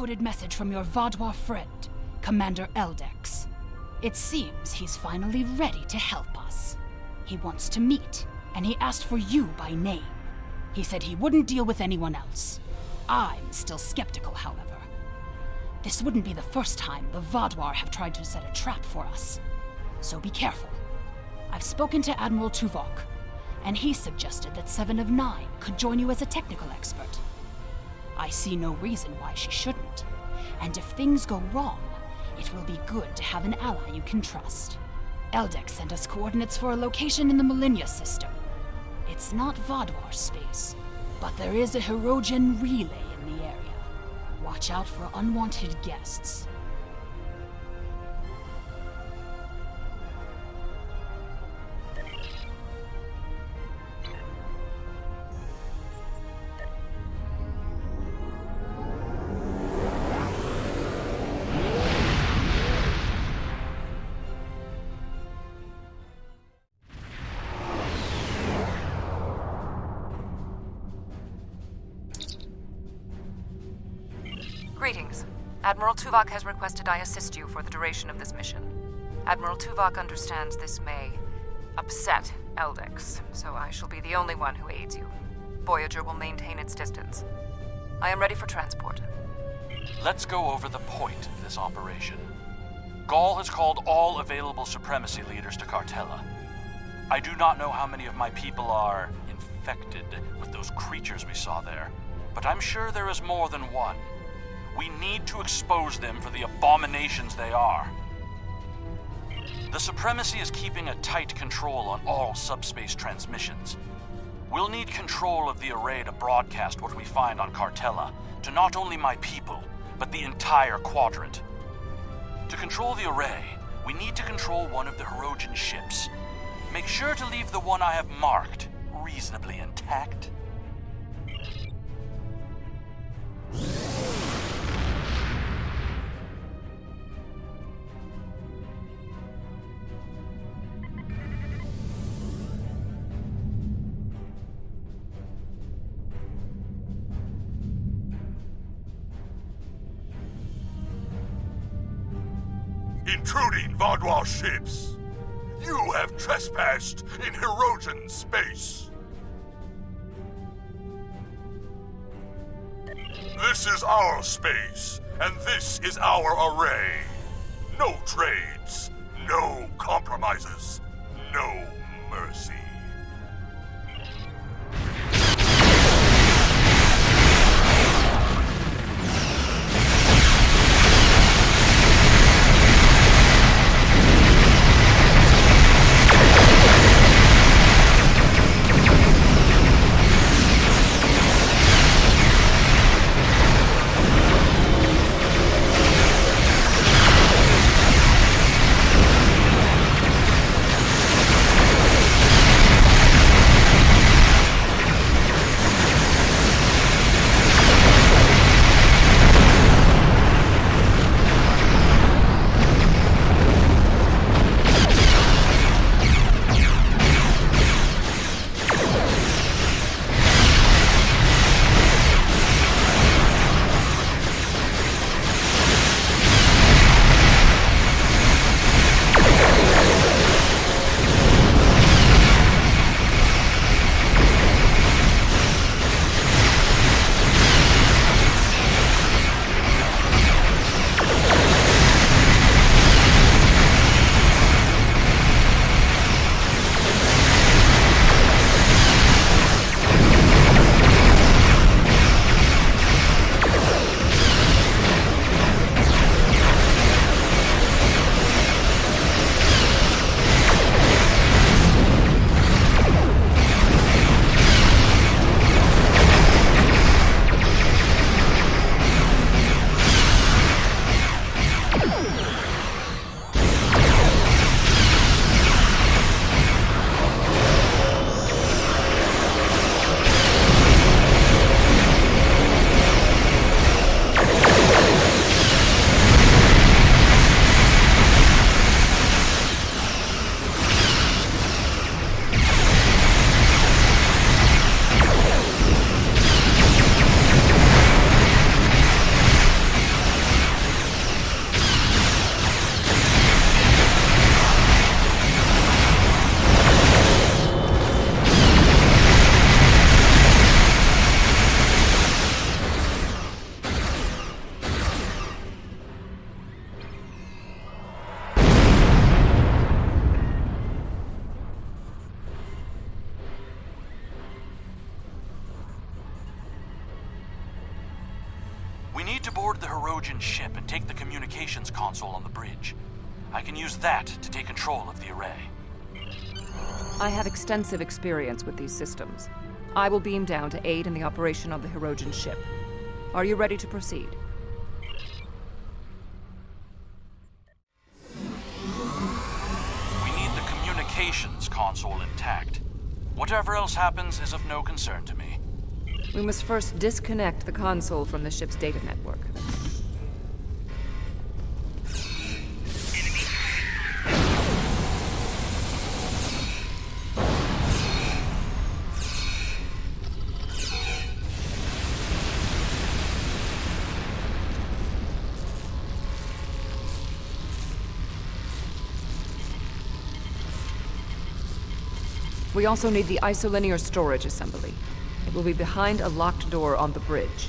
encoded message from your Vaadwaur friend, Commander Eldex. It seems he's finally ready to help us. He wants to meet, and he asked for you by name. He said he wouldn't deal with anyone else. I'm still skeptical, however. This wouldn't be the first time the Vaadwaur have tried to set a trap for us. So be careful. I've spoken to Admiral Tuvok, and he suggested that 7 of 9 could join you as a technical expert. I see no reason why she shouldn't, and if things go wrong, it will be good to have an ally you can trust. Eldex sent us coordinates for a location in the Millennia system. It's not Vaadwaur space, but there is a Hirogen relay in the area. Watch out for unwanted guests. Greetings. Admiral Tuvok has requested I assist you for the duration of this mission. Admiral Tuvok understands this may upset Eldex, so I shall be the only one who aids you. Voyager will maintain its distance. I am ready for transport. Let's go over the point of this operation. Ghaul has called all available supremacy leaders to Cartella. I do not know how many of my people are infected with those creatures we saw there, but I'm sure there is more than one. We need to expose them for the abominations they are. The Supremacy is keeping a tight control on all subspace transmissions. We'll need control of the array to broadcast what we find on Cartella to not only my people, but the entire quadrant. To control the array, we need to control one of the Hirogen ships. Make sure to leave the one I have marked reasonably intact. Intruding Vaadwaur ships! You have trespassed in Hirogen space! This is our space, and this is our array. No trades, no compromises, no mercy. Hirogen ship and take the communications console on the bridge. I can use that to take control of the array. I have extensive experience with these systems. I will beam down to aid in the operation of the Hirogen ship. Are you ready to proceed? We need the communications console intact. Whatever else happens is of no concern to me. We must first disconnect the console from the ship's data network. We also need the isolinear storage assembly. It will be behind a locked door on the bridge.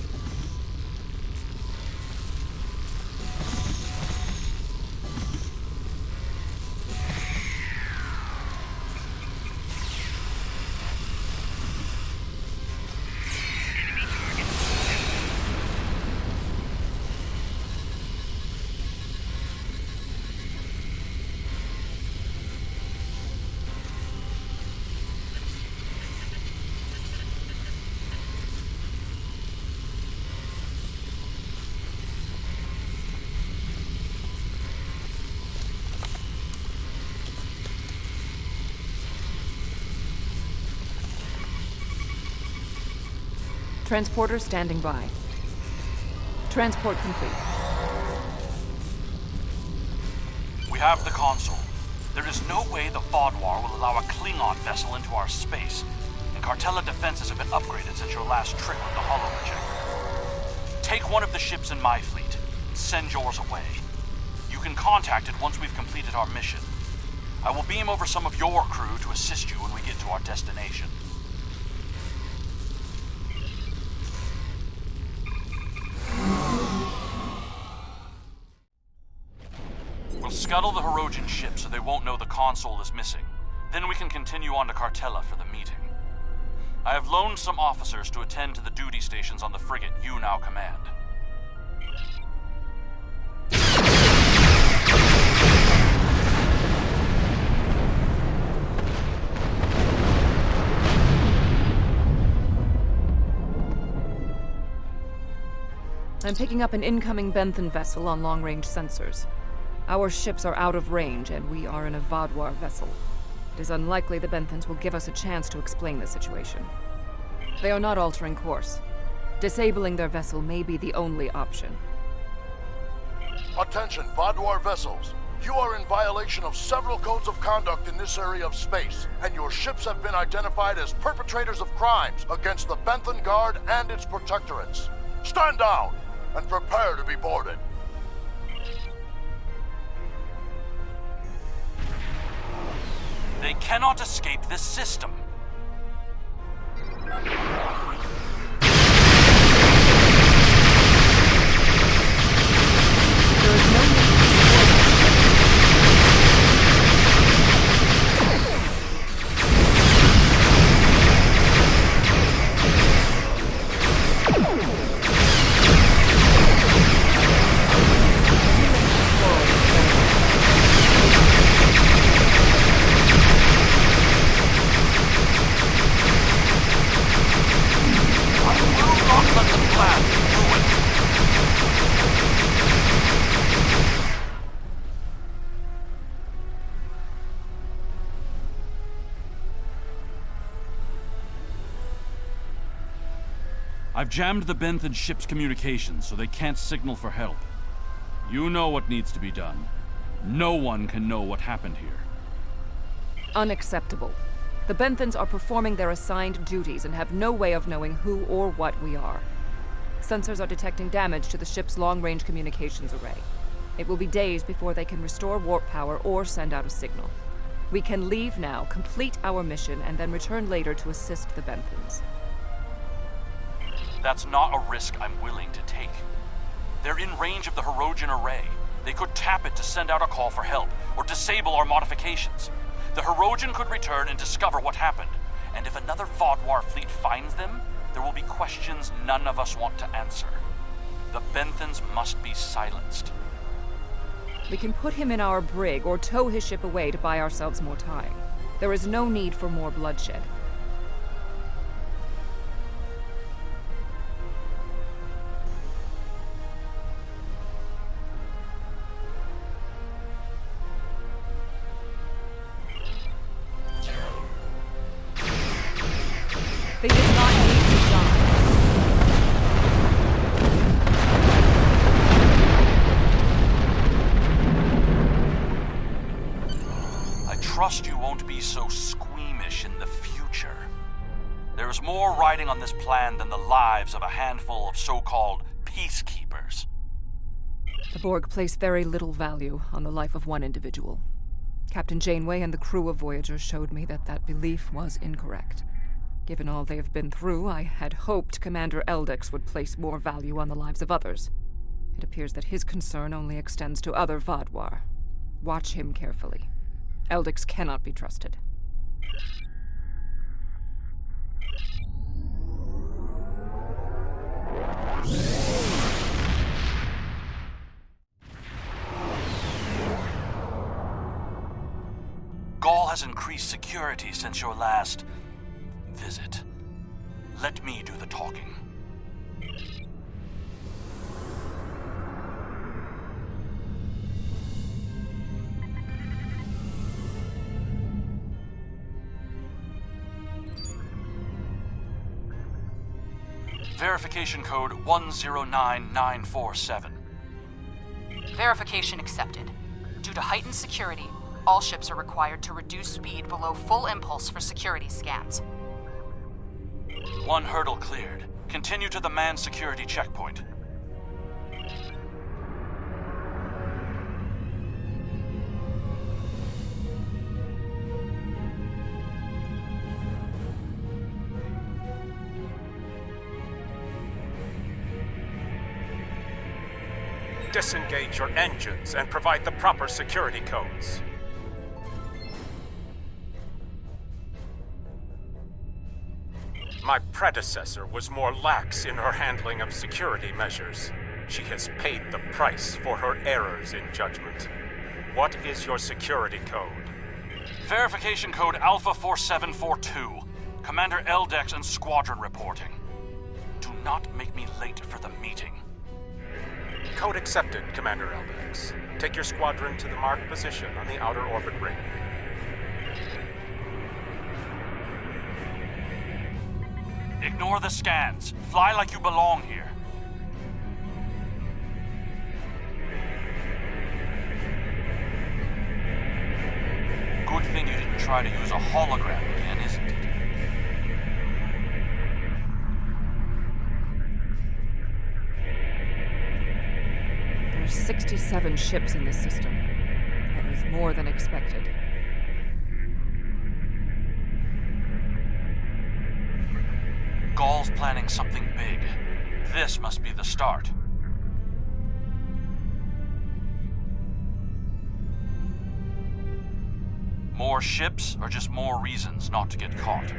Transporter standing by. Transport complete. We have the console. There is no way the Vaadwaur will allow a Klingon vessel into our space, and Cartella defenses have been upgraded since your last trip with the holo projector. Take one of the ships in my fleet. Send yours away. You can contact it once we've completed our mission. I will beam over some of your crew to assist you when we get to our destination. We'll scuttle the Hirogen ship so they won't know the console is missing. Then we can continue on to Cartella for the meeting. I have loaned some officers to attend to the duty stations on the frigate you now command. I'm picking up an incoming Benthan vessel on long-range sensors. Our ships are out of range, and we are in a Vaadwaur vessel. It is unlikely the Benthans will give us a chance to explain the situation. They are not altering course. Disabling their vessel may be the only option. Attention, Vaadwaur vessels. You are in violation of several codes of conduct in this area of space, and your ships have been identified as perpetrators of crimes against the Benthan Guard and its protectorates. Stand down and prepare to be boarded. They cannot escape this system. There is no need I've jammed the Benthan ship's communications so they can't signal for help. You know what needs to be done. No one can know what happened here. Unacceptable. The Benthans are performing their assigned duties and have no way of knowing who or what we are. Sensors are detecting damage to the ship's long-range communications array. It will be days before they can restore warp power or send out a signal. We can leave now, complete our mission, and then return later to assist the Benthans. That's not a risk I'm willing to take. They're in range of the Hirogen array. They could tap it to send out a call for help, or disable our modifications. The Hirogen could return and discover what happened. And if another Vaadwaur fleet finds them, there will be questions none of us want to answer. The Benthans must be silenced. We can put him in our brig or tow his ship away to buy ourselves more time. There is no need for more bloodshed. They did not need to die. I trust you won't be so squeamish in the future. There is more riding on this plan than the lives of a handful of so-called peacekeepers. The Borg place very little value on the life of one individual. Captain Janeway and the crew of Voyager showed me that that belief was incorrect. Given all they have been through, I had hoped Commander Eldex would place more value on the lives of others. It appears that his concern only extends to other Vaadwaur. Watch him carefully. Eldex cannot be trusted. Gaul has increased security since your last visit. Let me do the talking. Verification code 109947. Verification accepted. Due to heightened security, all ships are required to reduce speed below full impulse for security scans. One hurdle cleared. Continue to the manned security checkpoint. Disengage your engines and provide the proper security codes. My predecessor was more lax in her handling of security measures. She has paid the price for her errors in judgment. What is your security code? Verification code Alpha 4742. Commander Eldex and Squadron reporting. Do not make me late for the meeting. Code accepted, Commander Eldex. Take your squadron to the marked position on the outer orbit ring. Ignore the scans. Fly like you belong here. Good thing you didn't try to use a hologram again, isn't it? There are 67 ships in this system. That is more than expected. Gaul's planning something big. This must be the start. More ships, or just more reasons not to get caught?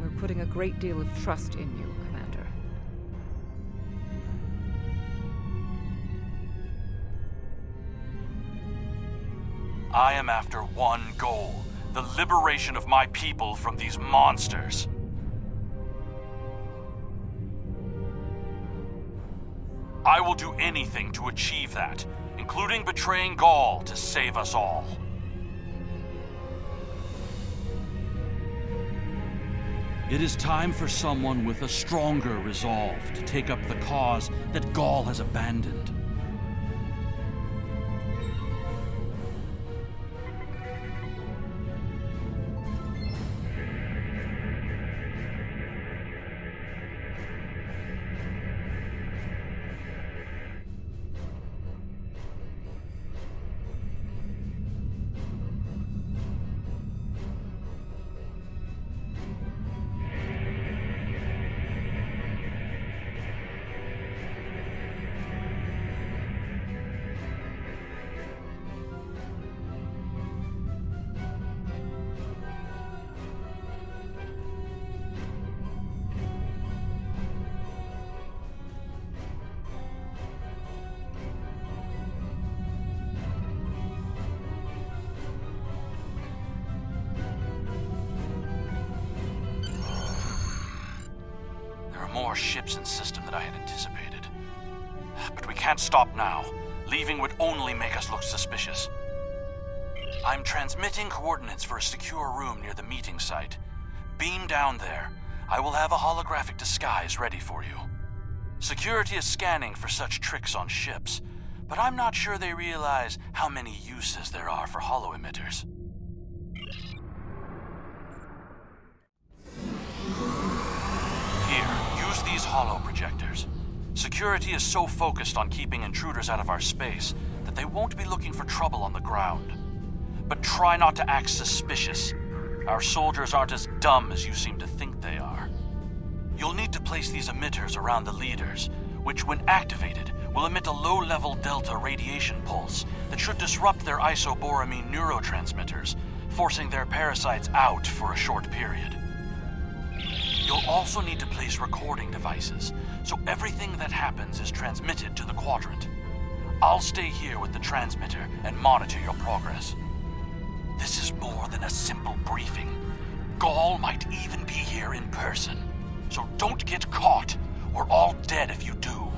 We're putting a great deal of trust in you, Commander. I am after one goal: the liberation of my people from these monsters. I will do anything to achieve that, including betraying Gaul to save us all. It is time for someone with a stronger resolve to take up the cause that Gaul has abandoned. more ships in system than I had anticipated. But we can't stop now. Leaving would only make us look suspicious. I'm transmitting coordinates for a secure room near the meeting site. Beam down there. I will have a holographic disguise ready for you. Security is scanning for such tricks on ships, but I'm not sure they realize how many uses there are for holo-emitters. Here, use these holo projectors. Security is so focused on keeping intruders out of our space that they won't be looking for trouble on the ground. But try not to act suspicious. Our soldiers aren't as dumb as you seem to think they are. You'll need to place these emitters around the leaders, which, when activated, will emit a low-level delta radiation pulse that should disrupt their isoboramine neurotransmitters, forcing their parasites out for a short period. You'll also need to place recording devices, so everything that happens is transmitted to the quadrant. I'll stay here with the transmitter and monitor your progress. This is more than a simple briefing. Gaul might even be here in person. So don't get caught. We're all dead if you do.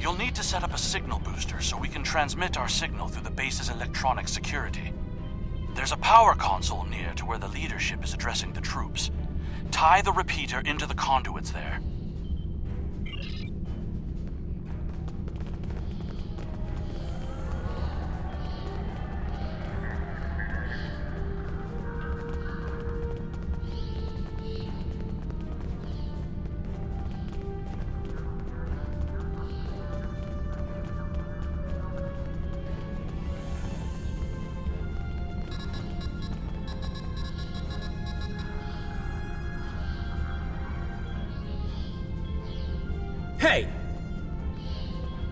You'll need to set up a signal booster so we can transmit our signal through the base's electronic security. There's a power console near to where the leadership is addressing the troops. Tie the repeater into the conduits there. Hey!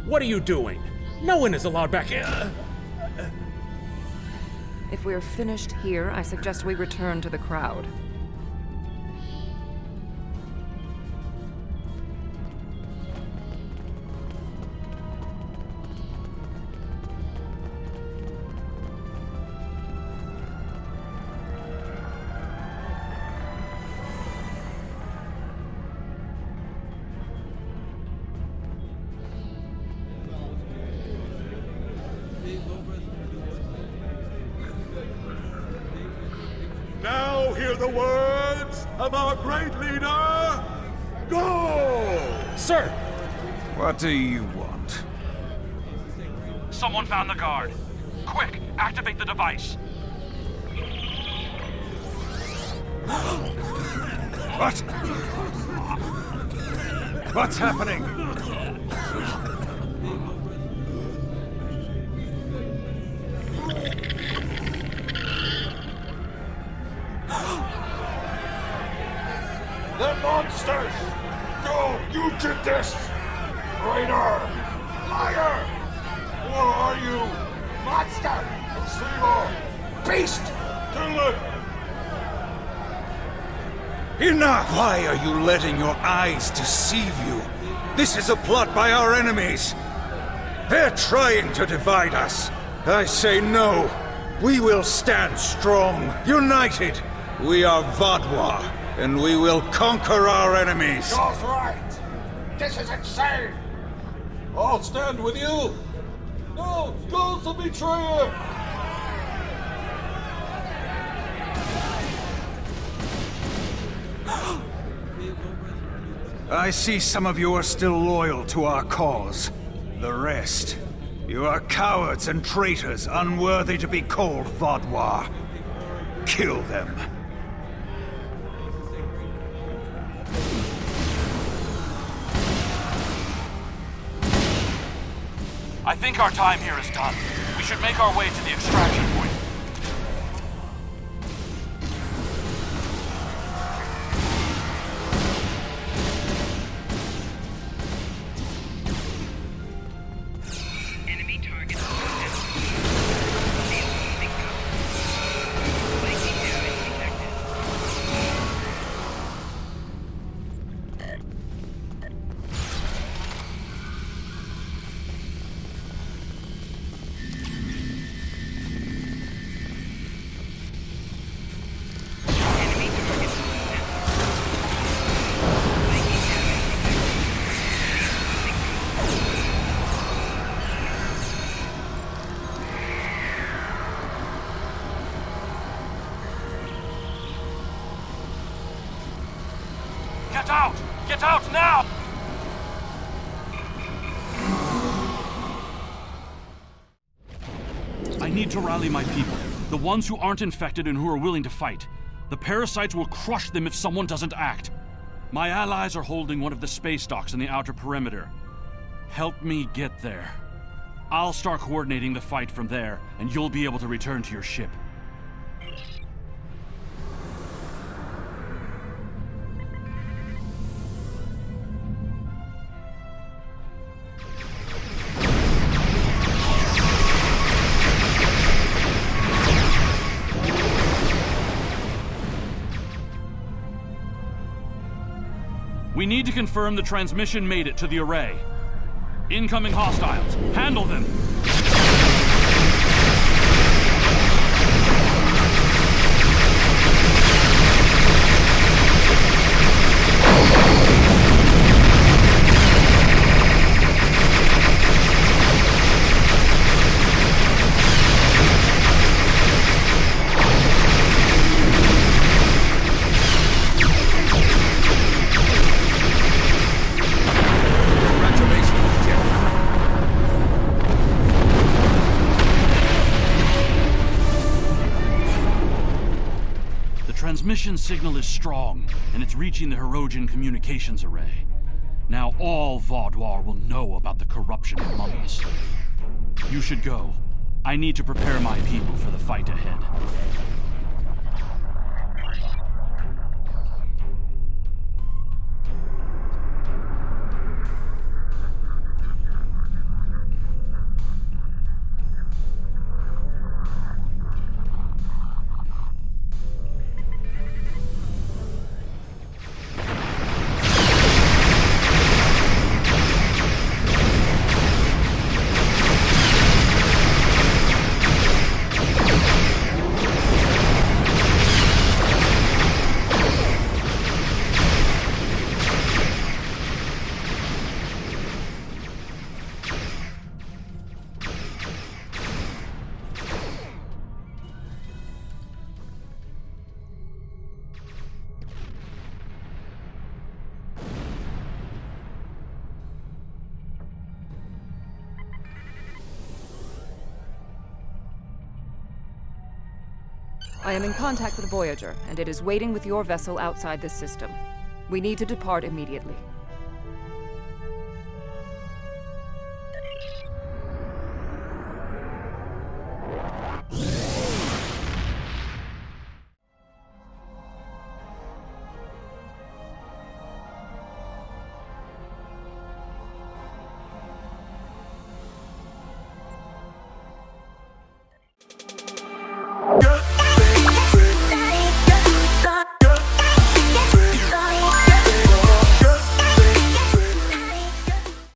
What are you doing? No one is allowed back in. If we're finished here, I suggest we return to the crowd. Now hear the words of our great leader, Gaul! Sir! What do you want? Someone found the guard. Quick, activate the device. What? What's happening? The monsters! No, you did this! Traitor! Liar! Who are you? Monster! Deceiver! Beast! Kill it! Enough! Why are you letting your eyes deceive you? This is a plot by our enemies. They're trying to divide us. I say no. We will stand strong, united. We are Vaadwaur, and we will conquer our enemies. Joel's right. This is insane. I'll stand with you. No, Joel's a betrayer. I see some of you are still loyal to our cause. The rest, you are cowards and traitors unworthy to be called Vaadwaur. Kill them. I think our time here is done. We should make our way to the extraction point. Enemy target. Get out! Get out now! I need to rally my people. The ones who aren't infected and who are willing to fight. The parasites will crush them if someone doesn't act. My allies are holding one of the space docks in the outer perimeter. Help me get there. I'll start coordinating the fight from there, and you'll be able to return to your ship. We need to confirm the transmission made it to the array. Incoming hostiles. Handle them! Transmission signal is strong, and it's reaching the Hirogen communications array. Now all Vaadwaur will know about the corruption among us. You should go. I need to prepare my people for the fight ahead. I am in contact with Voyager, and it is waiting with your vessel outside this system. We need to depart immediately.